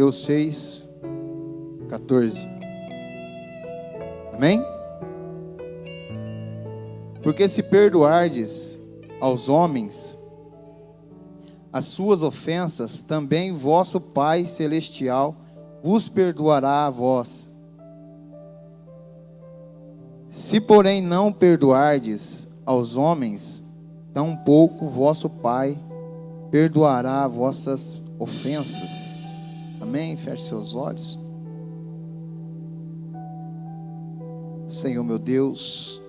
Mateus 6, 14. Amém? Porque se perdoardes aos homens as suas ofensas, também vosso Pai Celestial vos perdoará a vós. Se, porém, não perdoardes aos homens, tampouco vosso Pai perdoará vossas ofensas. Amém? Feche seus olhos. Senhor meu Deus,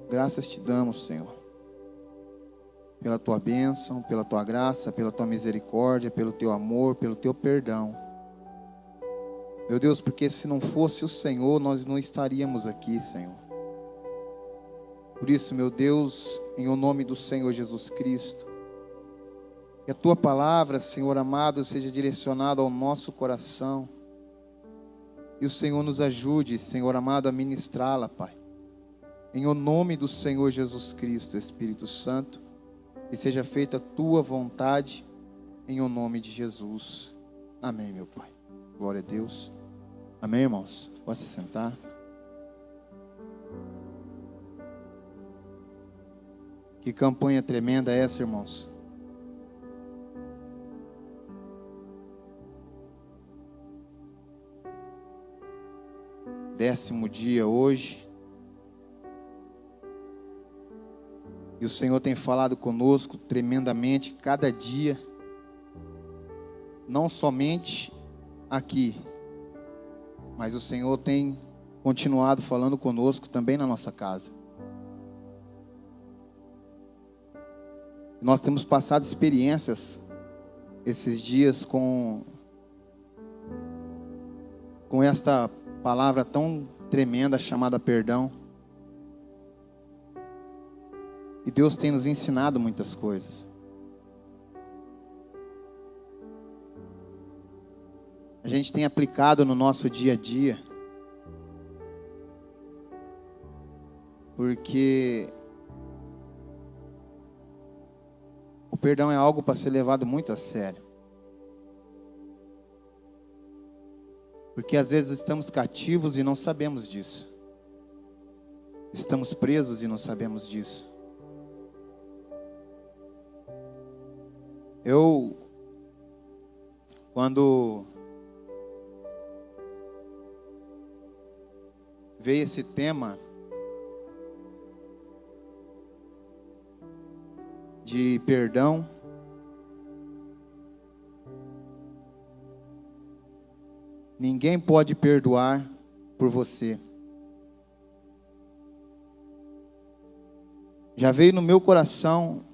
graças te damos, Senhor, pela tua bênção, pela tua graça, pela tua misericórdia, pelo teu amor, pelo teu perdão. Meu Deus, porque se não fosse o Senhor, nós não estaríamos aqui, Senhor. Por isso, meu Deus, em o nome do Senhor Jesus Cristo, que a tua palavra, Senhor amado, seja direcionada ao nosso coração. E o Senhor nos ajude, Senhor amado, a ministrá-la, Pai. Em o nome do Senhor Jesus Cristo, Espírito Santo, que seja feita a tua vontade, em o nome de Jesus. Amém, meu Pai. Glória a Deus. Amém, irmãos? Pode se sentar. Que campanha tremenda é essa, irmãos? Décimo dia hoje. E o Senhor tem falado conosco tremendamente cada dia. Não somente aqui, mas o Senhor tem continuado falando conosco também na nossa casa. Nós temos passado experiências esses dias com esta palavra tão tremenda chamada perdão. E Deus tem nos ensinado muitas coisas. A gente tem aplicado no nosso dia a dia. Porque o perdão é algo para ser levado muito a sério. Porque às vezes estamos cativos e não sabemos disso. Estamos presos e não sabemos disso. Quando veio esse tema de perdão, ninguém pode perdoar por você. Já veio no meu coração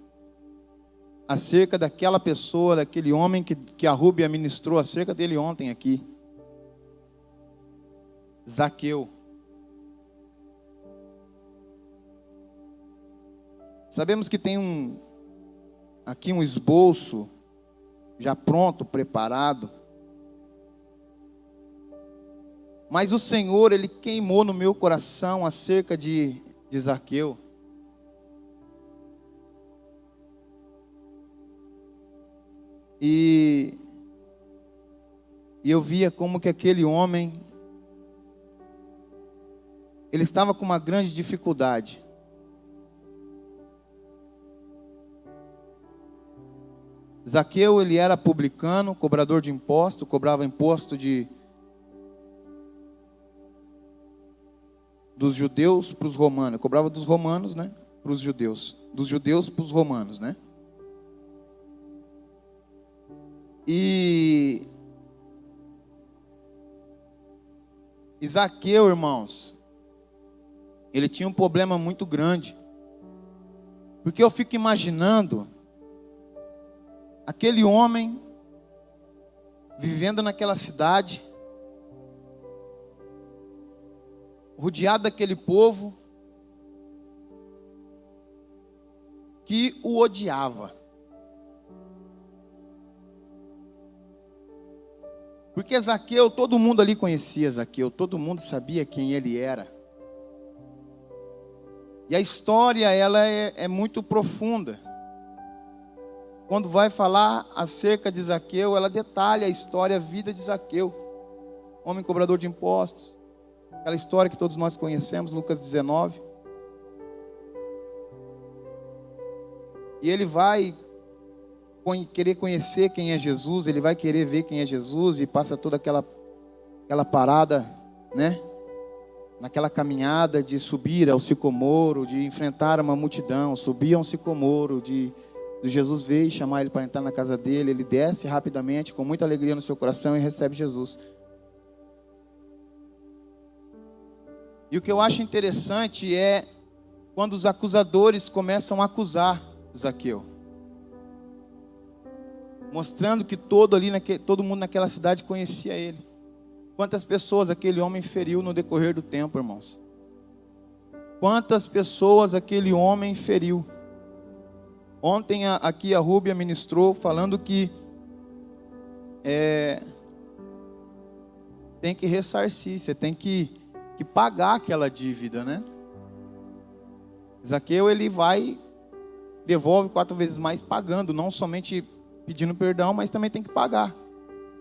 acerca daquela pessoa, daquele homem que a Rúbia ministrou acerca dele ontem aqui. Zaqueu. Sabemos que tem aqui um esboço já pronto, preparado. Mas o Senhor, Ele queimou no meu coração acerca de Zaqueu. E eu via como que aquele homem, ele estava com uma grande dificuldade. Zaqueu, ele era publicano, cobrador de imposto, cobrava imposto dos judeus para os romanos. Cobrava dos romanos, né, para os judeus. Dos judeus para os romanos, né. E Zaqueu, irmãos, ele tinha um problema muito grande. Porque eu fico imaginando aquele homem vivendo naquela cidade, rodeado daquele povo que o odiava. Porque Zaqueu, todo mundo ali conhecia Zaqueu, todo mundo sabia quem ele era. E a história, ela é muito profunda. quando vai falar acerca de Zaqueu, ela detalha a história, a vida de Zaqueu, homem cobrador de impostos. Aquela história que todos nós conhecemos, Lucas 19. E ele vai querer conhecer quem é Jesus, ele vai querer ver quem é Jesus, e passa toda aquela parada, né? Naquela caminhada de subir ao sicomoro, de enfrentar uma multidão, subir a um sicomoro, de Jesus ver e chamar ele para entrar na casa dele. Ele desce rapidamente, com muita alegria no seu coração, e recebe Jesus. E o que eu acho interessante é quando os acusadores começam a acusar Zaqueu, mostrando que todo mundo naquela cidade conhecia ele. Quantas pessoas aquele homem feriu no decorrer do tempo, irmãos? Quantas pessoas aquele homem feriu? Ontem aqui a Rúbia ministrou falando que tem que ressarcir, você tem que pagar aquela dívida, né? Zaqueu, ele vai, devolve 4 vezes mais pagando, não somente pedindo perdão, mas também tem que pagar.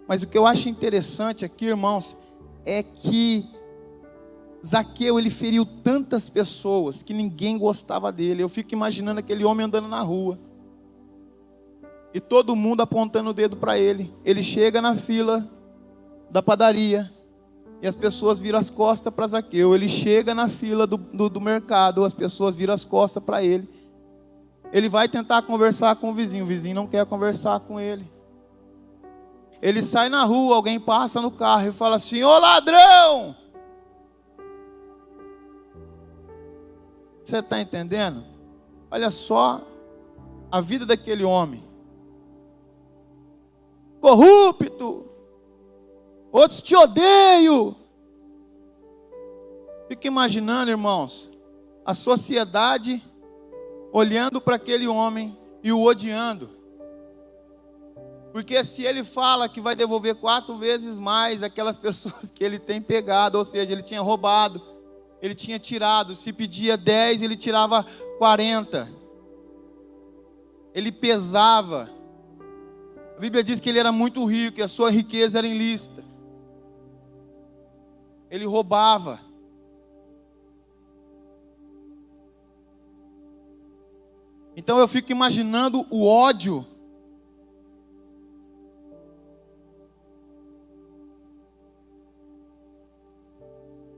Mas o que eu acho interessante aqui, irmãos, é que Zaqueu, ele feriu tantas pessoas que ninguém gostava dele. Eu fico imaginando aquele homem andando na rua e todo mundo apontando o dedo para ele. Ele chega na fila da padaria e as pessoas viram as costas para Zaqueu. Ele chega na fila do mercado, as pessoas viram as costas para ele. Ele vai tentar conversar com o vizinho não quer conversar com ele. Ele sai na rua, alguém passa no carro e fala assim: ô ladrão! Você está entendendo? Olha só a vida daquele homem. Corrupto. Outros te odeiam. Fica imaginando, irmãos, a sociedade olhando para aquele homem e o odiando. Porque se ele fala que vai devolver 4 vezes mais aquelas pessoas que ele tem pegado, ou seja, ele tinha roubado, ele tinha tirado, se pedia 10, ele tirava 40. Ele pesava. A Bíblia diz que ele era muito rico e a sua riqueza era ilícita. Ele roubava. Então eu fico imaginando o ódio.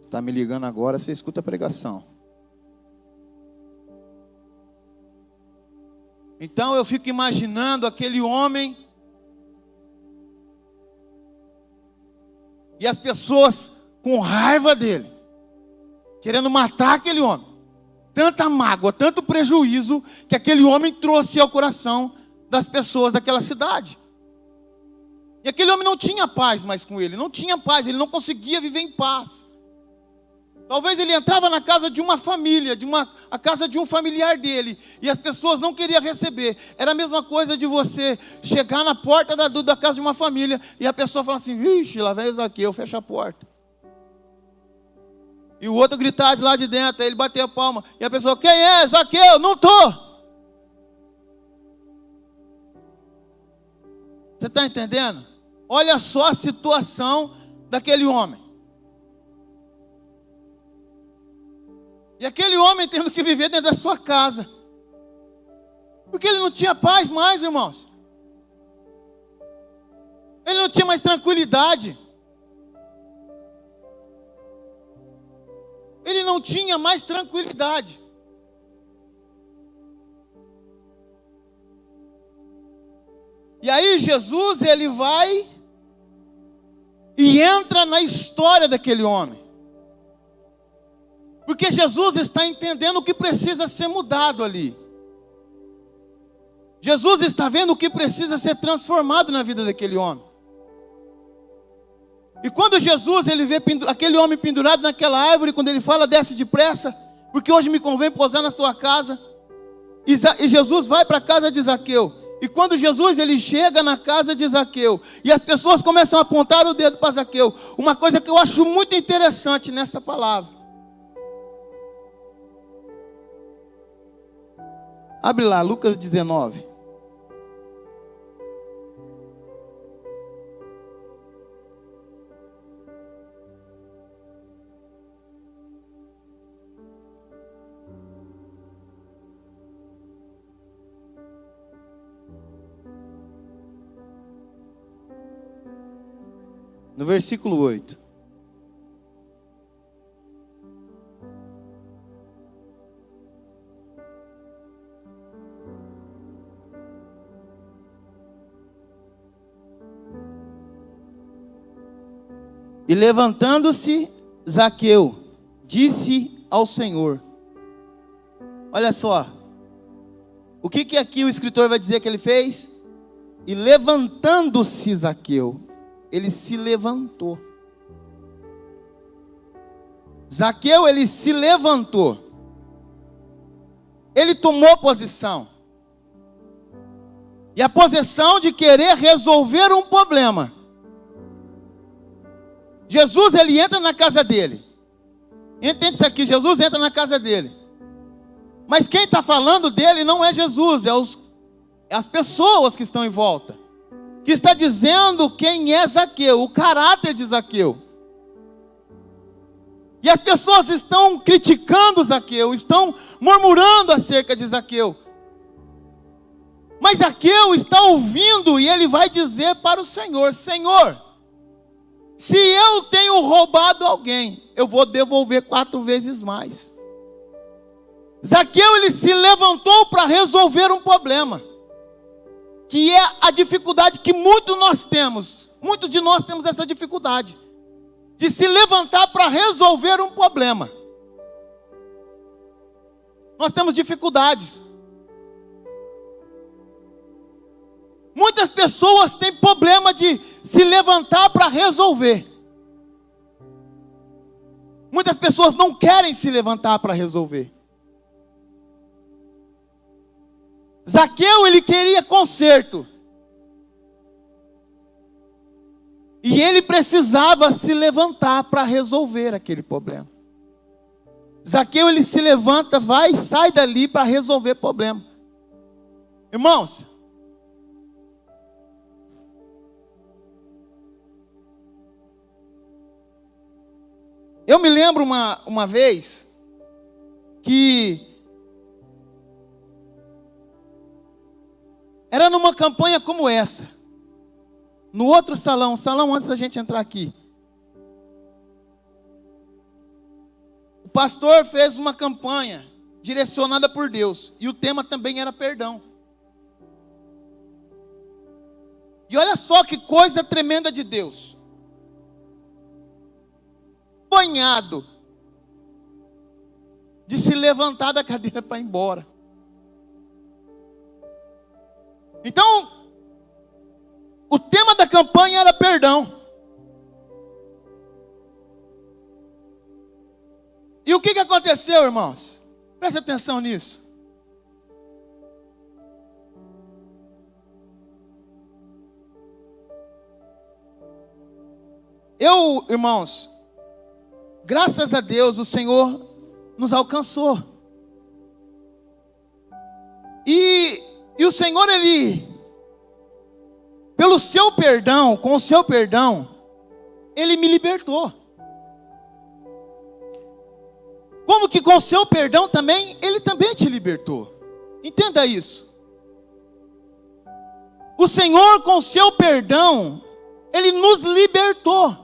Está me ligando agora, você escuta a pregação. Então eu fico imaginando aquele homem e as pessoas com raiva dele, querendo matar aquele homem. Tanta mágoa, tanto prejuízo que aquele homem trouxe ao coração das pessoas daquela cidade. E aquele homem não tinha paz mais com ele, não tinha paz, ele não conseguia viver em paz. Talvez ele entrava na casa de uma família, a casa de um familiar dele, e as pessoas não queriam receber. Era a mesma coisa de você chegar na porta da casa de uma família, e a pessoa fala assim: vixe, lá vem o Zaqueu, fecha a porta. E o outro gritar de lá de dentro, aí ele bater a palma, e a pessoa: quem é? Zaqueu? Não estou. Você está entendendo? Olha só a situação daquele homem. E aquele homem tendo que viver dentro da sua casa. Porque ele não tinha paz mais, irmãos. Ele não tinha mais tranquilidade. Ele não tinha mais tranquilidade. E aí Jesus, ele vai e entra na história daquele homem. Porque Jesus está entendendo o que precisa ser mudado ali. Jesus está vendo o que precisa ser transformado na vida daquele homem. E quando Jesus, ele vê aquele homem pendurado naquela árvore, quando ele fala: desce depressa, porque hoje me convém pousar na sua casa. E Jesus vai para a casa de Zaqueu. E quando Jesus, ele chega na casa de Zaqueu, e as pessoas começam a apontar o dedo para Zaqueu, uma coisa que eu acho muito interessante nessa palavra. Abre lá, Lucas 19. no versículo 8. E levantando-se Zaqueu, disse ao Senhor. Olha só. O que aqui o escritor vai dizer que ele fez? E levantando-se Zaqueu, ele se levantou. Zaqueu, ele se levantou. Ele tomou posição. E a posição de querer resolver um problema. Jesus, ele entra na casa dele. Entende isso aqui? Jesus entra na casa dele. Mas quem está falando dele não é Jesus, é as pessoas que estão em volta. Que está dizendo quem é Zaqueu, o caráter de Zaqueu. E as pessoas estão criticando Zaqueu, estão murmurando acerca de Zaqueu. Mas Zaqueu está ouvindo e ele vai dizer para o Senhor: Senhor, se eu tenho roubado alguém, eu vou devolver 4 vezes mais. Zaqueu, ele se levantou para resolver um problema, que é a dificuldade que muitos de nós temos essa dificuldade, de se levantar para resolver um problema. Nós temos dificuldades. Muitas pessoas têm problema de se levantar para resolver. Muitas pessoas não querem se levantar para resolver. Zaqueu, ele queria conserto. E ele precisava se levantar para resolver aquele problema. Zaqueu, ele se levanta, vai e sai dali para resolver problema. Irmãos, eu me lembro uma vez que era numa campanha como essa, no outro salão antes da gente entrar aqui. O pastor fez uma campanha direcionada por Deus, e o tema também era perdão. E olha só que coisa tremenda de Deus. Banhado de se levantar da cadeira para ir embora. Então, o tema da campanha era perdão. E o que aconteceu, irmãos? Preste atenção nisso. Irmãos, graças a Deus, o Senhor nos alcançou. E o Senhor, Ele, pelo seu perdão, com o seu perdão, Ele me libertou. Como que com o seu perdão também, Ele também te libertou. Entenda isso. O Senhor, com o seu perdão, Ele nos libertou.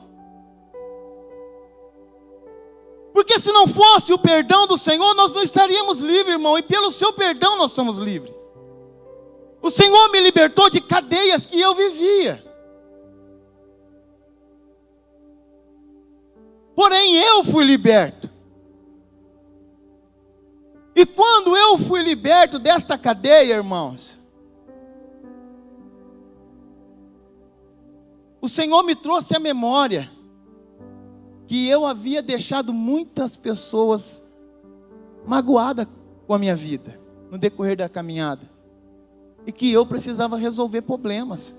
Porque se não fosse o perdão do Senhor, nós não estaríamos livres, irmão. E pelo seu perdão nós somos livres. O Senhor me libertou de cadeias que eu vivia. Porém, eu fui liberto. E quando eu fui liberto desta cadeia, irmãos, o Senhor me trouxe à memória que eu havia deixado muitas pessoas magoadas com a minha vida, no decorrer da caminhada. E que eu precisava resolver problemas.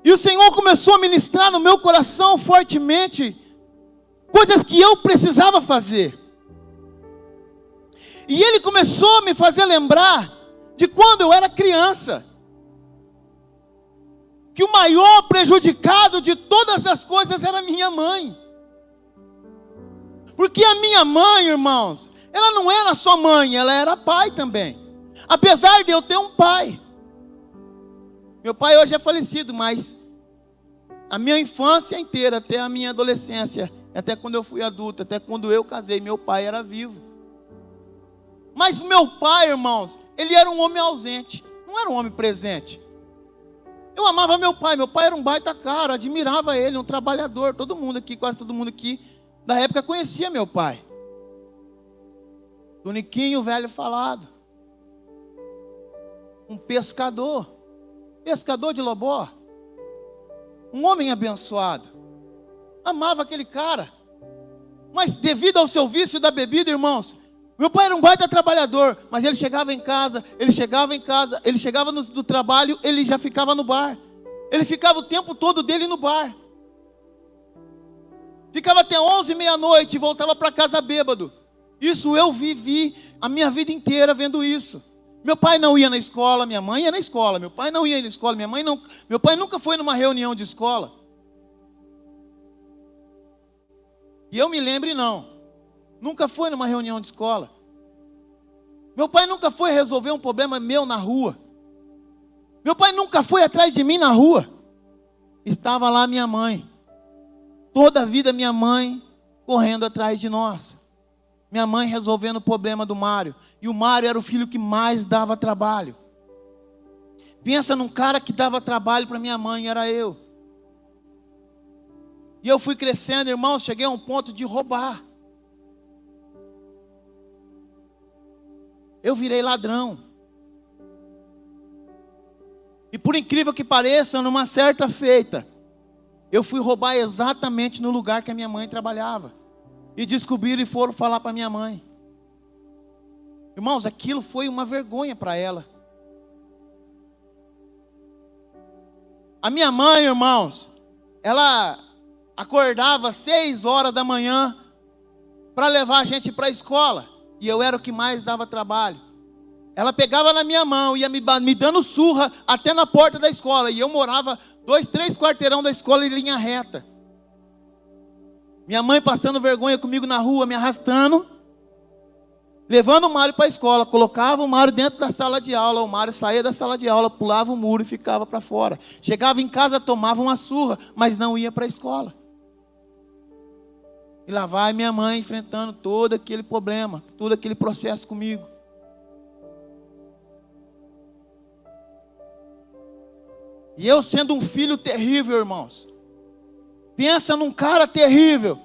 E o Senhor começou a ministrar no meu coração fortemente coisas que eu precisava fazer. E Ele começou a me fazer lembrar de quando eu era criança, que o maior prejudicado de todas as coisas era minha mãe. Porque a minha mãe, irmãos, Ela não era só mãe, ela era pai também. Apesar de eu ter um pai. Meu pai hoje é falecido, mas a minha infância inteira, até a minha adolescência, até quando eu fui adulto, até quando eu casei, meu pai era vivo. Mas meu pai, irmãos, ele era um homem ausente, não era um homem presente. Eu amava meu pai era um baita cara, admirava ele, um trabalhador. Todo mundo aqui, quase todo mundo aqui, da época conhecia meu pai. Toniquinho, velho falado. Um pescador de Lobó. Um homem abençoado. Amava aquele cara. Mas devido ao seu vício da bebida, irmãos, meu pai era um baita trabalhador, mas ele chegava do trabalho, ele já ficava no bar. Ele ficava o tempo todo dele no bar. Ficava até 11, meia-noite e voltava para casa bêbado. Isso eu vivi a minha vida inteira vendo isso. Meu pai não ia na escola, minha mãe ia na escola. Meu pai não ia na escola, minha mãe não. Meu pai nunca foi numa reunião de escola. E eu me lembre, não. Nunca foi numa reunião de escola. Meu pai nunca foi resolver um problema meu na rua. Meu pai nunca foi atrás de mim na rua. Estava lá minha mãe. Toda a vida minha mãe correndo atrás de nós. Minha mãe resolvendo o problema do Mário. E o Mário era o filho que mais dava trabalho. Pensa num cara que dava trabalho para minha mãe, era eu. E eu fui crescendo, irmãos, cheguei a um ponto de roubar. Eu virei ladrão. E por incrível que pareça, numa certa feita, eu fui roubar exatamente no lugar que a minha mãe trabalhava. E descobriram e foram falar para minha mãe. Irmãos, aquilo foi uma vergonha para ela. A minha mãe, irmãos, ela acordava 6 horas da manhã para levar a gente para a escola. E eu era o que mais dava trabalho. Ela pegava na minha mão, ia me dando surra até na porta da escola. E eu morava 2, 3 quarteirão da escola em linha reta. Minha mãe passando vergonha comigo na rua, me arrastando, levando o Mário para a escola, colocava o Mário dentro da sala de aula, o Mário saía da sala de aula, pulava o muro e ficava para fora. Chegava em casa, tomava uma surra, mas não ia para a escola. E lá vai minha mãe enfrentando todo aquele problema, todo aquele processo comigo. E eu sendo um filho terrível, irmãos. Pensa num cara terrível.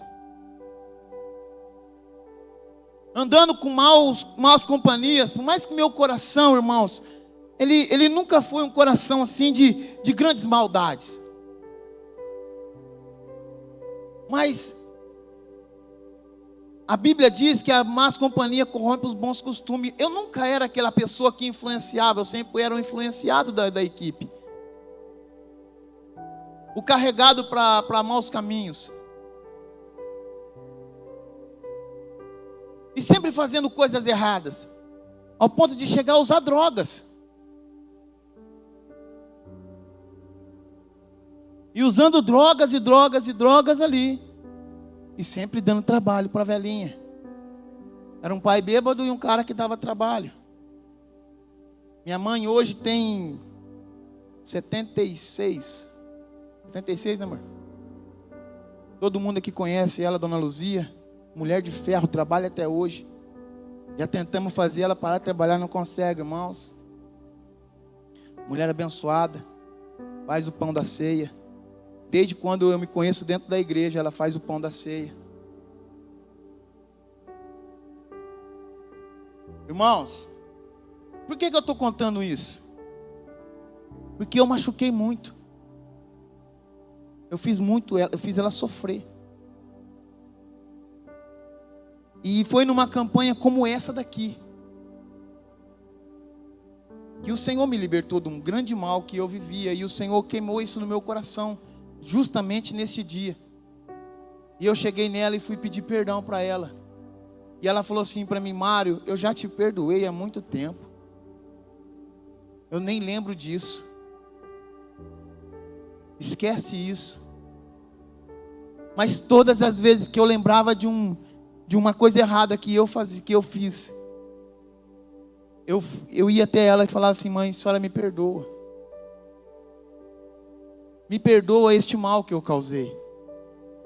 Andando com maus companhias. Por mais que meu coração, irmãos, ele nunca foi um coração assim de grandes maldades. Mas a Bíblia diz que a más companhia corrompe os bons costumes. Eu nunca era aquela pessoa que influenciava. Eu sempre era um influenciado da equipe. O carregado para maus caminhos. E sempre fazendo coisas erradas. Ao ponto de chegar a usar drogas. E usando drogas e drogas e drogas ali. E sempre dando trabalho para a velhinha. Era um pai bêbado e um cara que dava trabalho. Minha mãe hoje tem 76. 76, né, amor? Todo mundo aqui conhece ela, Dona Luzia. Mulher de ferro, trabalha até hoje. Já tentamos fazer ela parar de trabalhar, não consegue, irmãos. Mulher abençoada. Faz o pão da ceia. Desde quando eu me conheço dentro da igreja, ela faz o pão da ceia. Irmãos, por que eu estou contando isso? Porque eu machuquei muito. Eu fiz muito ela, eu fiz ela sofrer. E foi numa campanha como essa daqui que o Senhor me libertou de um grande mal que eu vivia. E o Senhor queimou isso no meu coração, justamente nesse dia. E eu cheguei nela e fui pedir perdão para ela. E ela falou assim para mim: Mário, eu já te perdoei há muito tempo. Eu nem lembro disso. Esquece isso. Mas todas as vezes que eu lembrava de um de uma coisa errada que eu fiz. Eu ia até ela e falava assim: mãe, a senhora me perdoa. Me perdoa este mal que eu causei.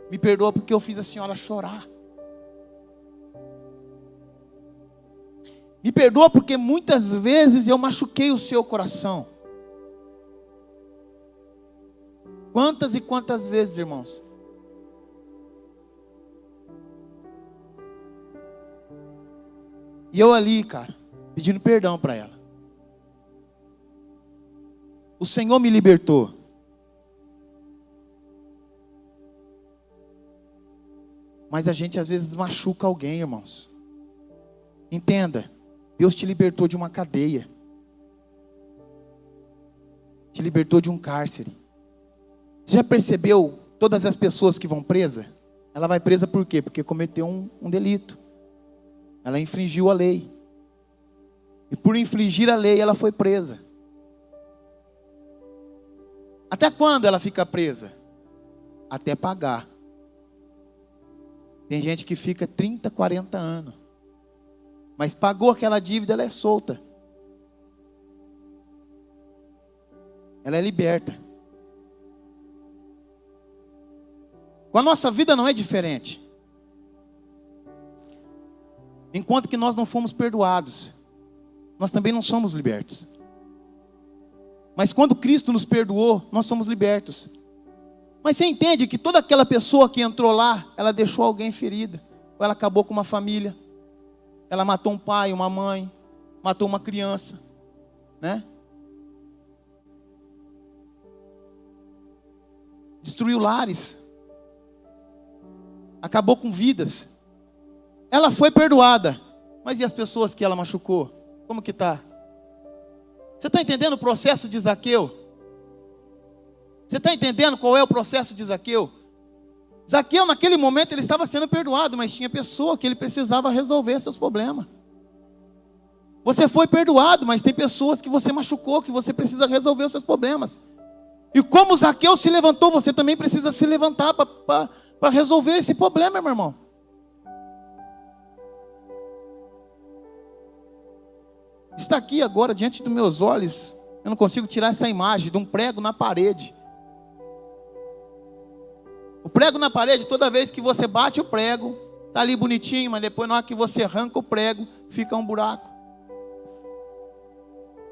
Me perdoa porque eu fiz a senhora chorar. Me perdoa porque muitas vezes eu machuquei o seu coração. Quantas e quantas vezes, irmãos? E eu ali, cara, pedindo perdão para ela. O Senhor me libertou. Mas a gente às vezes machuca alguém, irmãos. Entenda, Deus te libertou de uma cadeia. Te libertou de um cárcere. Você já percebeu todas as pessoas que vão presa? Ela vai presa por quê? Porque cometeu um delito. Ela infringiu a lei. E por infringir a lei, ela foi presa. Até quando ela fica presa? Até pagar. Tem gente que fica 30, 40 anos. Mas pagou aquela dívida, ela é solta. Ela é liberta. Com a nossa vida não é diferente. Enquanto que nós não fomos perdoados, nós também não somos libertos. Mas quando Cristo nos perdoou, nós somos libertos. Mas você entende que toda aquela pessoa que entrou lá, ela deixou alguém ferida, ou ela acabou com uma família, ela matou um pai, uma mãe, matou uma criança, né? Destruiu lares, acabou com vidas. Ela foi perdoada, mas e as pessoas que ela machucou? Como que está? Você está entendendo o processo de Zaqueu? Você está entendendo qual é o processo de Zaqueu? Zaqueu naquele momento ele estava sendo perdoado, mas tinha pessoa que ele precisava resolver seus problemas. Você foi perdoado, mas tem pessoas que você machucou, que você precisa resolver os seus problemas. E como Zaqueu se levantou, você também precisa se levantar para resolver esse problema, meu irmão. Está aqui agora diante dos meus olhos, eu não consigo tirar essa imagem de um prego na parede. O prego na parede, toda vez que você bate o prego, está ali bonitinho, mas depois na hora que você arranca o prego, fica um buraco.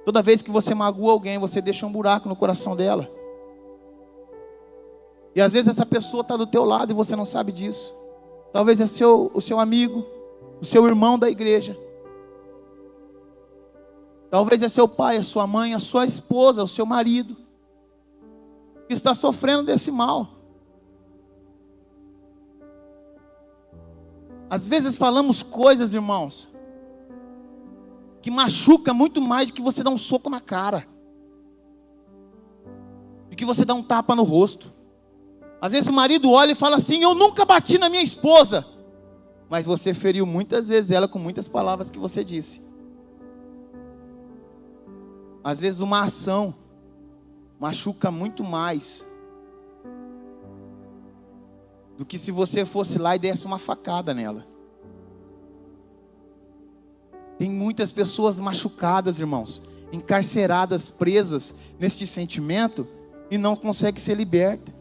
Toda vez que você magoa alguém, você deixa um buraco no coração dela. E às vezes essa pessoa está do teu lado e você não sabe disso. Talvez é o seu amigo, o seu irmão da igreja. Talvez é seu pai, a sua mãe, a sua esposa, o seu marido, que está sofrendo desse mal. Às vezes falamos coisas, irmãos, que machuca muito mais do que você dar um soco na cara, do que você dar um tapa no rosto. Às vezes o marido olha e fala assim: eu nunca bati na minha esposa. Mas você feriu muitas vezes ela com muitas palavras que você disse. Às vezes uma ação machuca muito mais do que se você fosse lá e desse uma facada nela. Tem muitas pessoas machucadas, irmãos, encarceradas, presas neste sentimento e não conseguem ser libertas.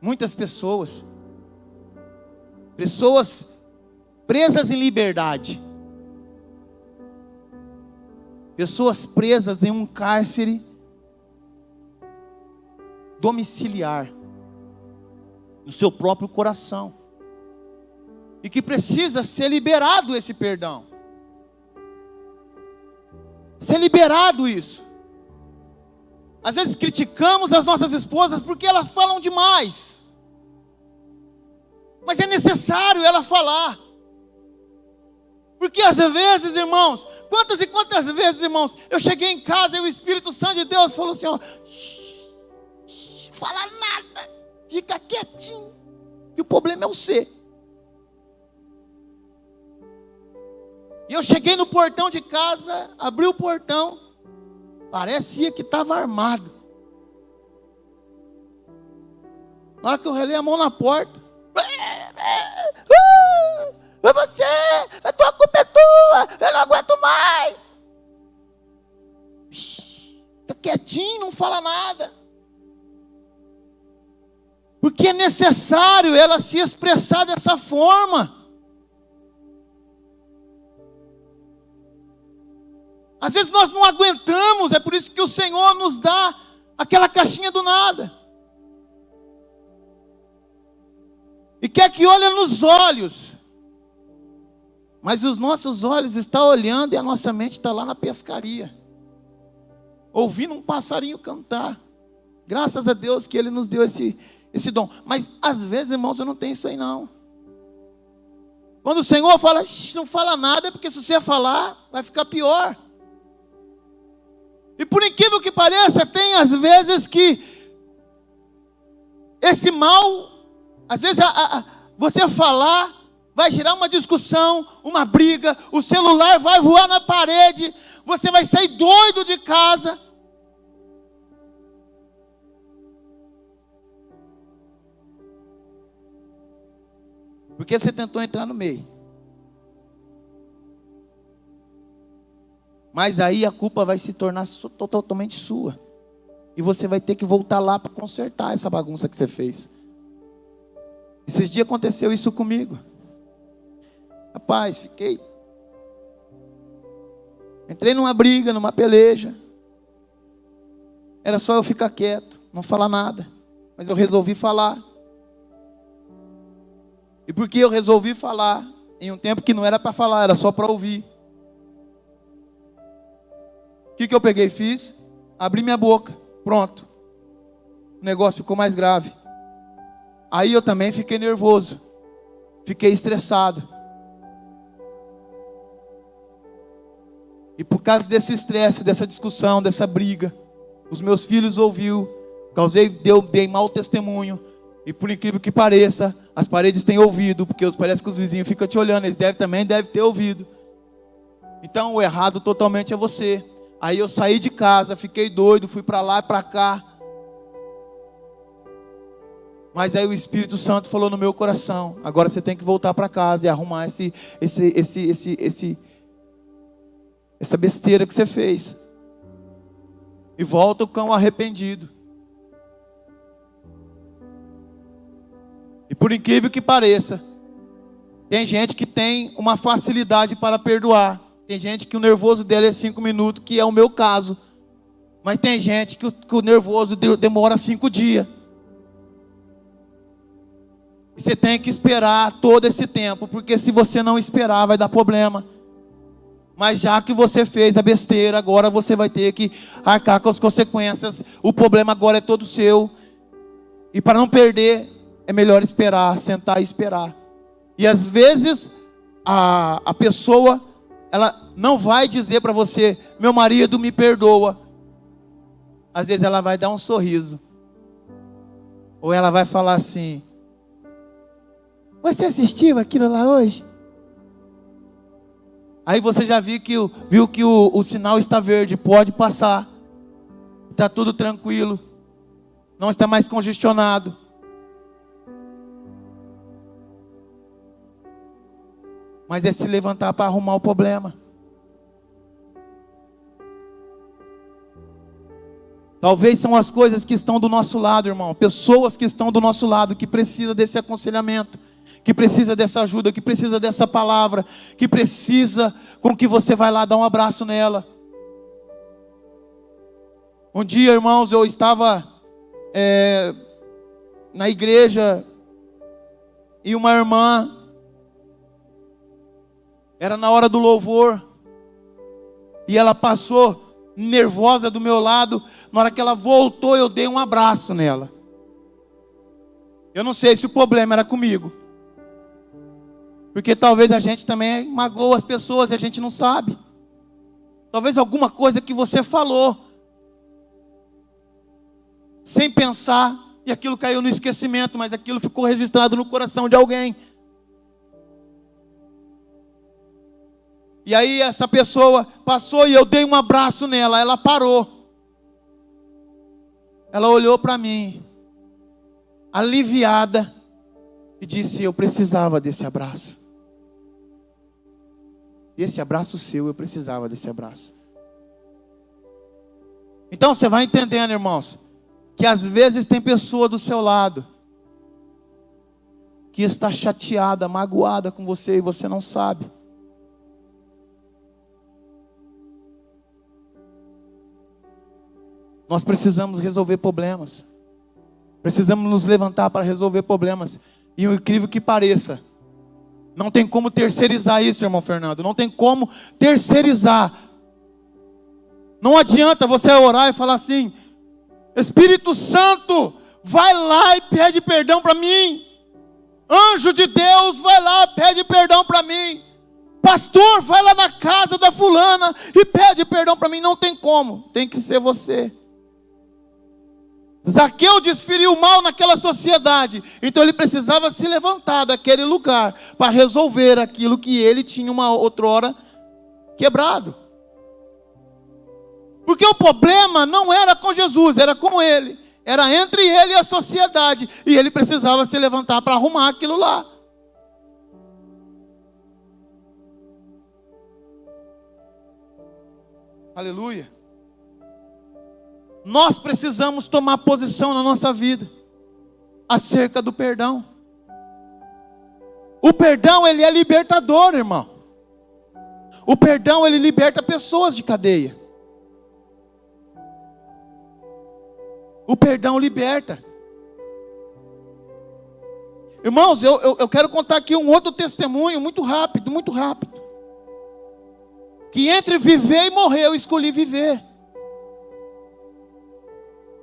Muitas pessoas presas em liberdade, pessoas presas em um cárcere domiciliar, no seu próprio coração, e que precisa ser liberado esse perdão, ser liberado isso. Às vezes criticamos as nossas esposas porque elas falam demais, mas é necessário ela falar. Porque às vezes, irmãos, quantas e quantas vezes, irmãos, eu cheguei em casa e o Espírito Santo de Deus falou assim: ó, fala nada, fica quietinho, que o problema é o você. E eu cheguei no portão de casa, abri o portão, parecia que estava armado. Na hora que eu relei a mão na porta, é você, a tua culpa é tua, eu não aguento mais. Fica quietinho, não fala nada. Porque é necessário ela se expressar dessa forma. Às vezes nós não aguentamos, é por isso que o Senhor nos dá aquela caixinha do nada. E quer que olhe nos olhos. Mas os nossos olhos estão olhando e a nossa mente está lá na pescaria. Ouvindo um passarinho cantar. Graças a Deus que Ele nos deu esse dom. Mas às vezes, irmãos, eu não tenho isso aí não. Quando o Senhor fala, não fala nada, é porque se você falar, vai ficar pior. E por incrível que pareça, tem às vezes que esse mal, às vezes você falar, vai gerar uma discussão, uma briga, o celular vai voar na parede, você vai sair doido de casa. Porque você tentou entrar no meio. Mas aí a culpa vai se tornar totalmente sua. E você vai ter que voltar lá para consertar essa bagunça que você fez. Esses dias aconteceu isso comigo. Rapaz, entrei numa briga, numa peleja. Era só eu ficar quieto, não falar nada. Mas eu resolvi falar. E porque eu resolvi falar, em um tempo que não era para falar, era só para ouvir. O que eu peguei e fiz? Abri minha boca, pronto. O negócio ficou mais grave. Aí eu também fiquei nervoso. Fiquei estressado. E por causa desse estresse, dessa discussão, dessa briga, os meus filhos ouviram, dei mau testemunho. E por incrível que pareça, as paredes têm ouvido, porque parece que os vizinhos ficam te olhando, eles também devem ter ouvido. Então o errado totalmente é você. Aí eu saí de casa, fiquei doido, fui para lá e para cá. Mas aí o Espírito Santo falou no meu coração: agora você tem que voltar para casa e arrumar essa besteira que você fez. E volta o cão arrependido. E por incrível que pareça, tem gente que tem uma facilidade para perdoar. Tem gente que o nervoso dela é 5 minutos, que é o meu caso. Mas tem gente que o nervoso demora 5 dias. E você tem que esperar todo esse tempo, porque se você não esperar, vai dar problema. Mas já que você fez a besteira, agora você vai ter que arcar com as consequências. O problema agora é todo seu. E para não perder, é melhor esperar, sentar e esperar. E às vezes, a pessoa, ela não vai dizer para você: meu marido me perdoa. Às vezes ela vai dar um sorriso. Ou ela vai falar assim: você assistiu aquilo lá hoje? Aí você já viu que o sinal está verde, pode passar. Está tudo tranquilo. Não está mais congestionado. Mas é se levantar para arrumar o problema. Talvez são as coisas que estão do nosso lado, irmão. Pessoas que estão do nosso lado, que precisam desse aconselhamento, que precisa dessa ajuda, que precisa dessa palavra, que precisa com que você vai lá dar um abraço nela. Um dia, irmãos, eu estava na igreja e uma irmã, era na hora do louvor, e ela passou nervosa do meu lado. Na hora que ela voltou, eu dei um abraço nela. Eu não sei se o problema era comigo, porque talvez a gente também magoa as pessoas e a gente não sabe. Talvez alguma coisa que você falou sem pensar, e aquilo caiu no esquecimento, mas aquilo ficou registrado no coração de alguém. E aí essa pessoa passou e eu dei um abraço nela. Ela parou. Ela olhou para mim. aliviada, e disse: eu precisava desse abraço. Esse abraço seu, eu precisava desse abraço. Então você vai entendendo, irmãos, que às vezes tem pessoa do seu lado que está chateada, magoada com você e você não sabe. Nós precisamos resolver problemas. Precisamos nos levantar para resolver problemas. E o incrível que pareça, não tem como terceirizar isso, irmão Fernando. Não tem como terceirizar. Não adianta você orar e falar assim: Espírito Santo, vai lá e pede perdão para mim. Anjo de Deus, vai lá, pede perdão para mim. Pastor, vai lá na casa da fulana e pede perdão para mim. Não tem como, tem que ser você. Zaqueu desferiu mal naquela sociedade, então ele precisava se levantar daquele lugar para resolver aquilo que ele tinha uma outrora quebrado. Porque o problema não era com Jesus, era com ele. Era entre ele e a sociedade. E ele precisava se levantar para arrumar aquilo lá. Aleluia. Nós precisamos tomar posição na nossa vida acerca do perdão. O perdão, ele é libertador, irmão. O perdão, ele liberta pessoas de cadeia. O perdão liberta. Irmãos, eu quero contar aqui um outro testemunho, muito rápido. Que entre viver e morrer, eu escolhi viver.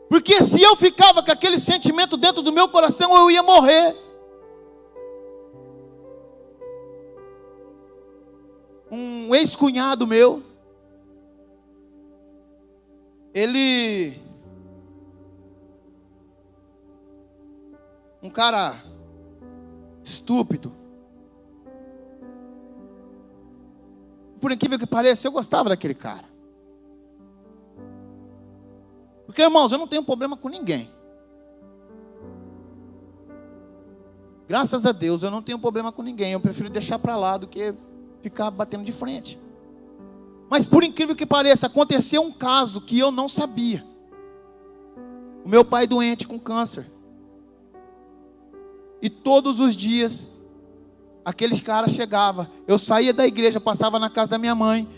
Porque se eu ficava com aquele sentimento dentro do meu coração, eu ia morrer. Um ex-cunhado meu, um cara estúpido. Por incrível que pareça, eu gostava daquele cara. Porque, irmãos, eu não tenho problema com ninguém. Graças a Deus, eu não tenho problema com ninguém. Eu prefiro deixar para lá do que ficar batendo de frente. Mas, por incrível que pareça, aconteceu um caso que eu não sabia. O meu pai doente com câncer. E todos os dias, aqueles caras chegavam. Eu saía da igreja, passava na casa da minha mãe.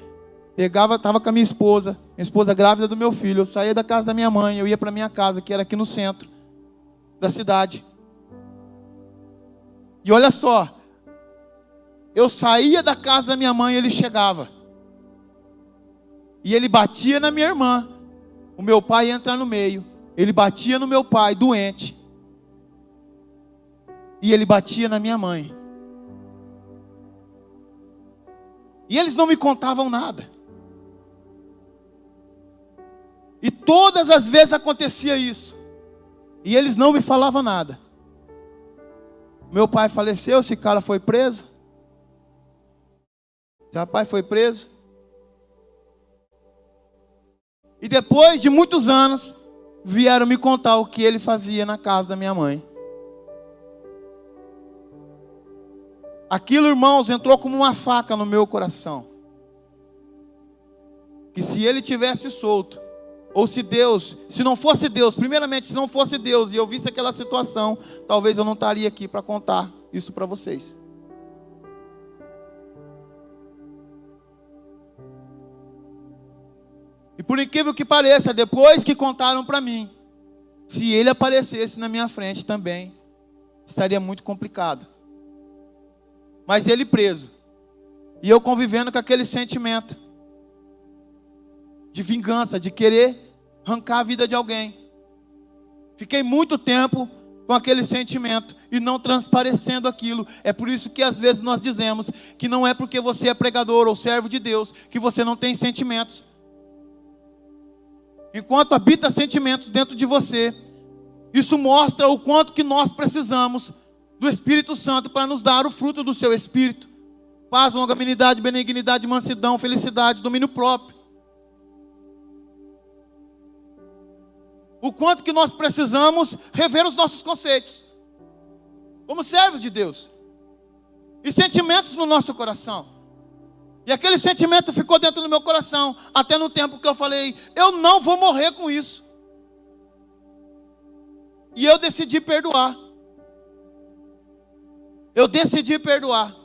Estava com a minha esposa grávida do meu filho. Eu saía da casa da minha mãe, eu ia para minha casa, que era aqui no centro da cidade. E olha só, eu saía da casa da minha mãe e ele chegava. E ele batia na minha irmã. O meu pai ia entrar no meio. Ele batia no meu pai, doente. E ele batia na minha mãe. E eles não me contavam nada. E todas as vezes acontecia isso. E eles não me falavam nada. Meu pai faleceu, esse cara foi preso. Esse rapaz foi preso. E depois de muitos anos, vieram me contar o que ele fazia na casa da minha mãe. Aquilo, irmãos, entrou como uma faca no meu coração. Que se ele tivesse solto, ou se Deus, se não fosse Deus, primeiramente, se não fosse Deus e eu visse aquela situação, talvez eu não estaria aqui para contar isso para vocês. E por incrível que pareça, depois que contaram para mim, se ele aparecesse na minha frente também, estaria muito complicado. Mas ele preso, e eu convivendo com aquele sentimento de vingança, de querer arrancar a vida de alguém. Fiquei muito tempo com aquele sentimento e não transparecendo aquilo. É por isso que às vezes nós dizemos que não é porque você é pregador ou servo de Deus que você não tem sentimentos. Enquanto habita sentimentos dentro de você, isso mostra o quanto que nós precisamos do Espírito Santo para nos dar o fruto do seu Espírito. Paz, longanimidade, benignidade, mansidão, felicidade, domínio próprio. o quanto que nós precisamos rever os nossos conceitos, como servos de Deus, e sentimentos no nosso coração. E aquele sentimento ficou dentro do meu coração, até no tempo que eu falei, eu não vou morrer com isso. E eu decidi perdoar. Eu decidi perdoar.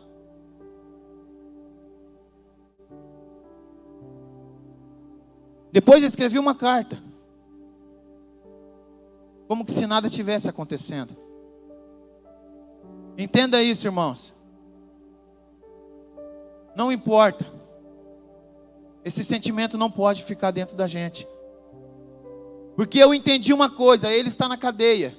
Depois escrevi uma carta, como que se nada tivesse acontecendo. Entenda isso, irmãos. Não importa. Esse sentimento não pode ficar dentro da gente. Porque eu entendi uma coisa, ele está na cadeia.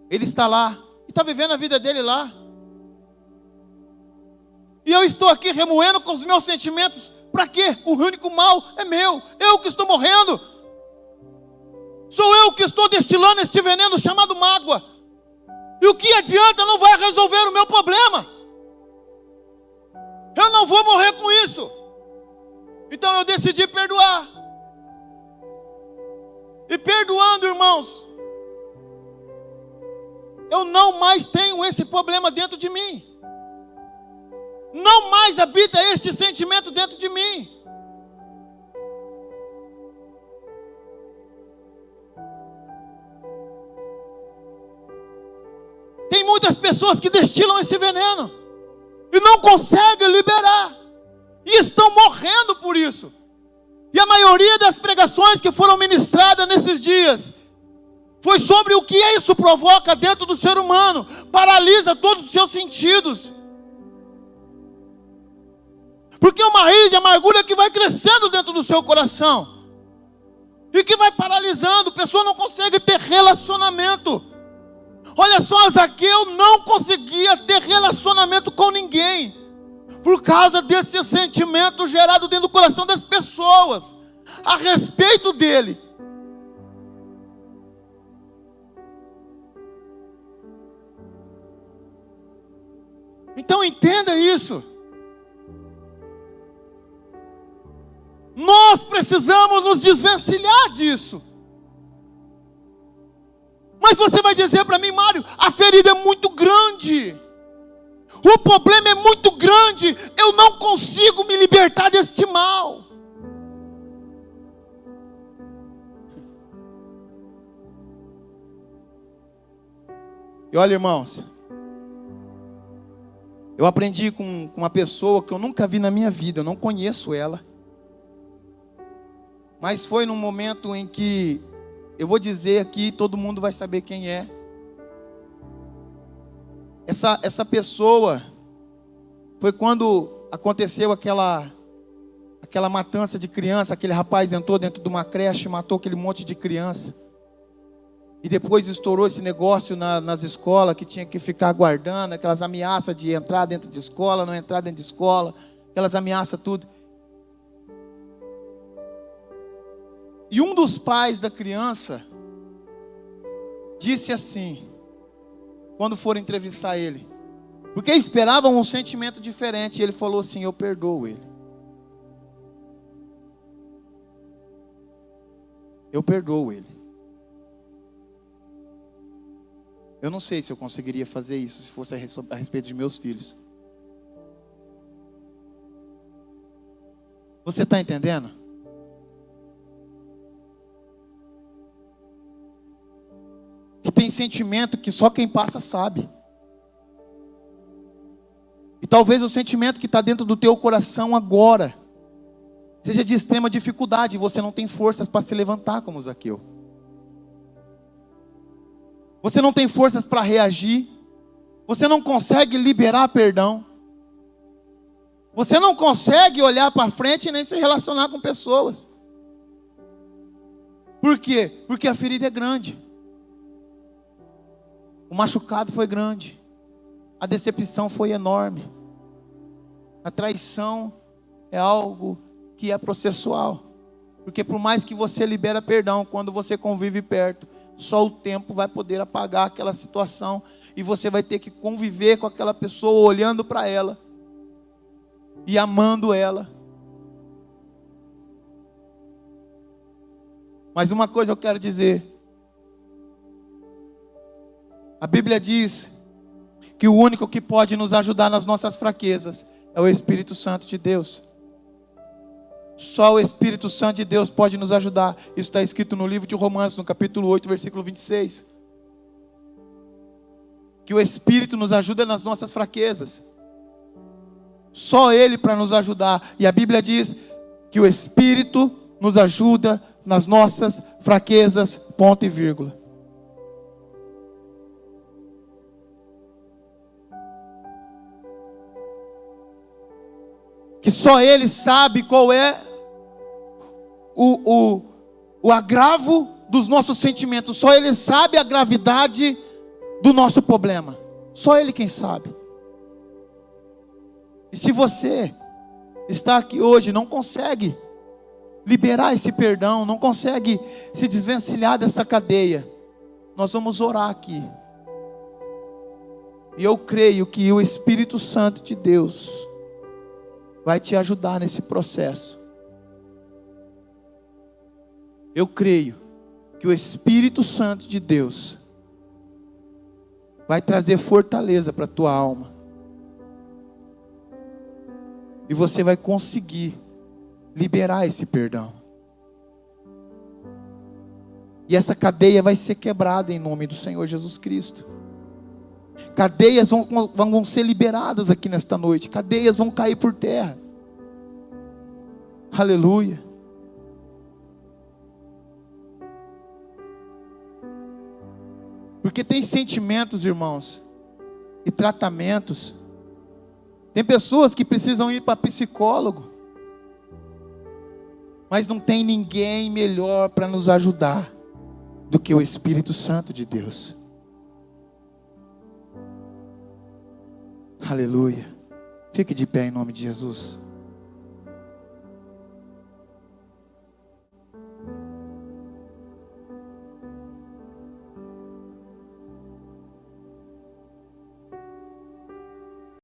Ele está lá, e está vivendo a vida dele lá. E eu estou aqui remoendo com os meus sentimentos. Para quê? O único mal é meu. Eu que estou morrendo. Sou eu que estou destilando este veneno chamado mágoa. E o que adianta não vai resolver o meu problema. Eu não vou morrer com isso. Então eu decidi perdoar. E perdoando, irmãos, eu não mais tenho esse problema dentro de mim. Não mais habita este sentimento dentro de mim. Tem muitas pessoas que destilam esse veneno e não conseguem liberar, e estão morrendo por isso. E a maioria das pregações que foram ministradas nesses dias foi sobre o que isso provoca dentro do ser humano. Paralisa todos os seus sentidos. Porque é uma raiz de amargura que vai crescendo dentro do seu coração e que vai paralisando. A pessoa não consegue ter relacionamento. Olha só, Zaqueu não conseguia ter relacionamento com ninguém por causa desse sentimento gerado dentro do coração das pessoas a respeito dele. Então entenda isso. Nós precisamos nos desvencilhar disso. Mas você vai dizer para mim, Mário, a ferida é muito grande. O problema é muito grande. Eu não consigo me libertar deste mal. E olha, irmãos, eu aprendi com uma pessoa que eu nunca vi na minha vida, eu não conheço ela. Mas foi num momento em que, eu vou dizer aqui, todo mundo vai saber quem é. Essa pessoa, foi quando aconteceu aquela matança de criança, aquele rapaz entrou dentro de uma creche, matou aquele monte de criança. E depois estourou esse negócio nas escolas, que tinha que ficar aguardando, aquelas ameaças de entrar dentro de escola, não entrar dentro de escola, aquelas ameaças tudo. E um dos pais da criança disse assim, quando foram entrevistar ele, porque esperavam um sentimento diferente, e ele falou assim, eu perdoo ele. Eu perdoo ele. Eu não sei se eu conseguiria fazer isso, se fosse a respeito de meus filhos. Você está entendendo? Que tem sentimento que só quem passa sabe. E talvez o sentimento que está dentro do teu coração agora seja de extrema dificuldade, e você não tem forças para se levantar como Zaqueu. Você não tem forças para reagir. Você não consegue liberar perdão. Você não consegue olhar para frente e nem se relacionar com pessoas. Por quê? Porque a ferida é grande. O machucado foi grande. A decepção foi enorme. A traição é algo que é processual. Porque por mais que você libera perdão, quando você convive perto, só o tempo vai poder apagar aquela situação. E você vai ter que conviver com aquela pessoa, olhando para ela. E amando ela. Mas uma coisa eu quero dizer. A Bíblia diz que o único que pode nos ajudar nas nossas fraquezas é o Espírito Santo de Deus. Só o Espírito Santo de Deus pode nos ajudar. Isso está escrito no livro de Romanos, no capítulo 8, versículo 26. Que o Espírito nos ajuda nas nossas fraquezas. Só Ele para nos ajudar. E a Bíblia diz que o Espírito nos ajuda nas nossas fraquezas, ponto e vírgula. Que só Ele sabe qual é o agravo dos nossos sentimentos. Só Ele sabe a gravidade do nosso problema. Só Ele quem sabe. E se você está aqui hoje e não consegue liberar esse perdão, não consegue se desvencilhar dessa cadeia, nós vamos orar aqui. E eu creio que o Espírito Santo de Deus vai te ajudar nesse processo. Eu creio que o Espírito Santo de Deus vai trazer fortaleza para a tua alma. E você vai conseguir liberar esse perdão. E essa cadeia vai ser quebrada em nome do Senhor Jesus Cristo. Cadeias vão ser liberadas aqui nesta noite. Cadeias vão cair por terra. Aleluia. Porque tem sentimentos, irmãos, e tratamentos. Tem pessoas que precisam ir para psicólogo, mas não tem ninguém melhor para nos ajudar do que o Espírito Santo de Deus. Aleluia. Fique de pé em nome de Jesus.